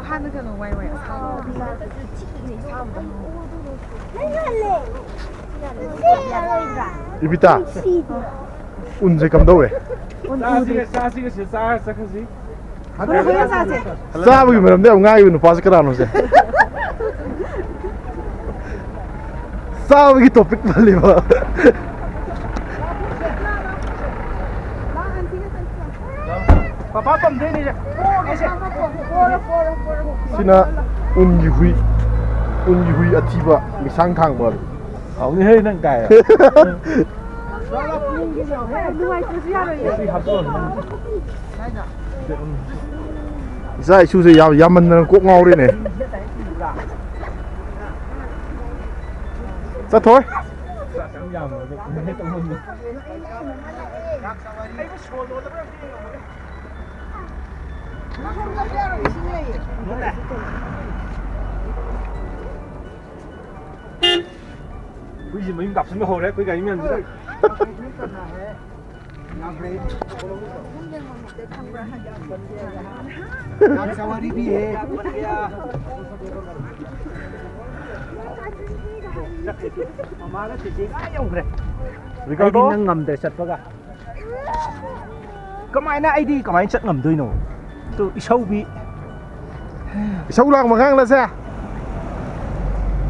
看那个龙歪歪，Ibita. Unse kam daw eh. Sabi ko meron daw nga yun pas karano se. Sabi ko topic bali ba. Papa pam dei ni. Sina unyi hui atiba misang thang ba. Ông hơi nâng cài à? Sai su se yaman na ko ngau ri ne. Sa thôi. Quý gì mình gặp xuống hồ đấy, quý cái miền gì đấy. Ricardo đang ngầm để sạch vào cái máy na ID cái máy sạch ngầm thôi nổ. Tôi sâu bị Sâu lang mà ngang là xe.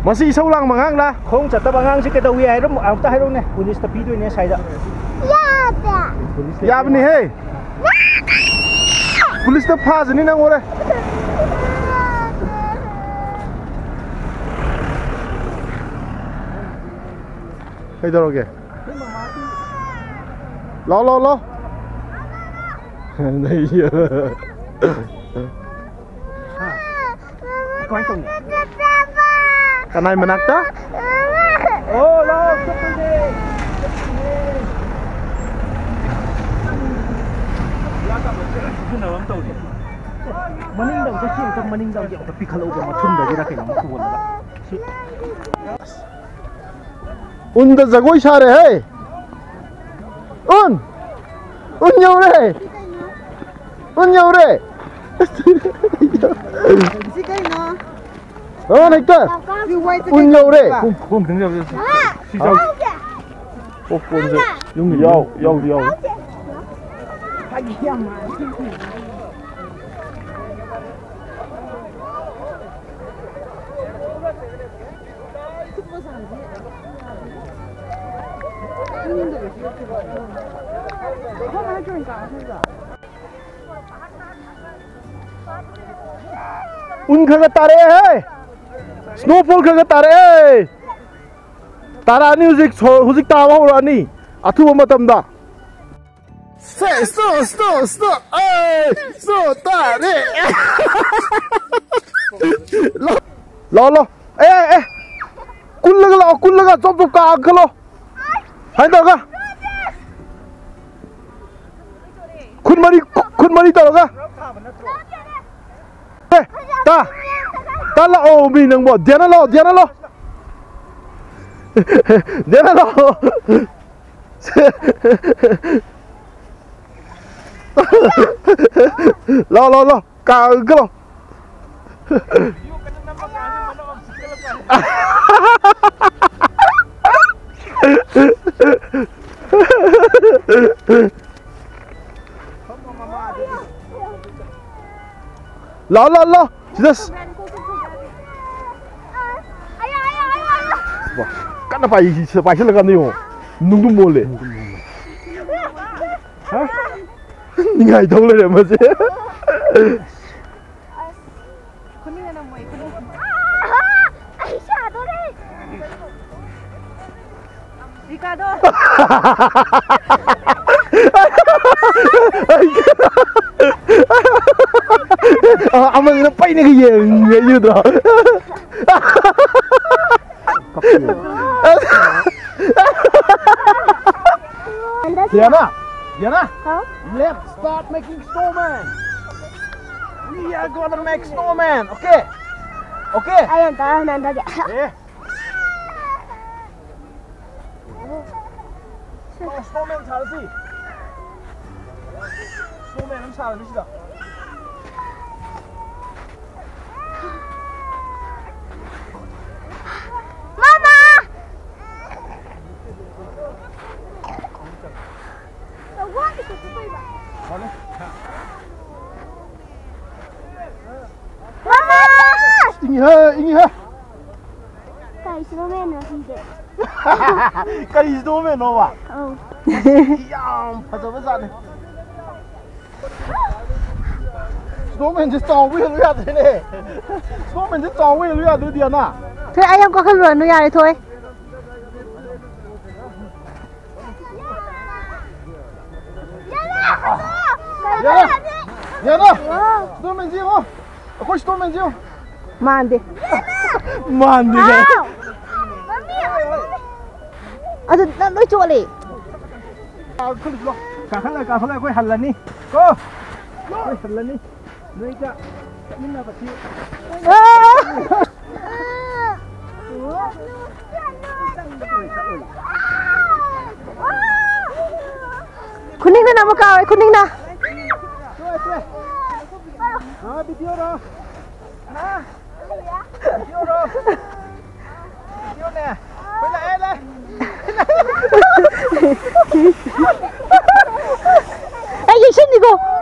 Masih sâu lang mà ngang là không chặt tao ngang chứ cái đầu ấy đó ông ta hay đâu nè, police tapi tu ini saya dah. Ya bini hey. Police ta phá gì nang ore. Hey đâu rồi? Lo. Đây. Có anh không? Cái này mà nặng ta? Oh, lo, chấp tôi đi. Maning daw kasi itong maning daw yung tapikalo ba matunda gira kay naman suwon ba. Unda jagoi sare hey. Un nhau re. Un nhau re. Này cơ. Un nhau re. Không đứng đâu. Xí đâu. Ô con rồi. Dùng dầu. Un khaga tare hai. Snowfall khaga tare hai. Tara ni huzik tawa ho rani. Athu matamda. Stop. Hey, so tare. Lo. Eh. Kun laga chop ka khalo. Hai da ga. Kun mari ta ga. Ta la o mi nang bo diana lo lo ka ga lo lo just wah kan apa isi spesial kan ni nunggu mole hah ngai dong le masih Ricardo. Aman ngapain ni kayak gitu? Diana, let's start making snowman. We are gonna make snowman, okay? Ayun, tahan na dyan. snowman 잘하지? snowman 잘하시다. Mama! Mama! Ingi ha. Kai snowman na hide. Kari snowman no wa. Oh. Yam phajaba jane. Snowman just chong wi lu ya de ne. Snowman just chong wi lu ya de dia na. Thôi anh em có khăn rồi nó nhà này thôi. Ya na. Snowman ji ho. Khoi snowman ji ho. Màn đi. Man đi cái. À nó nói chỗ này. Cả khăn lại quay hẳn là đi. Cô. Quay hẳn là đi. Đây cả. Mình là bác sĩ. Kuning na nama kau, kuning na. Video đó. Video đó. Video nè. Quay lại em đây. Ê, gì xin đi cô.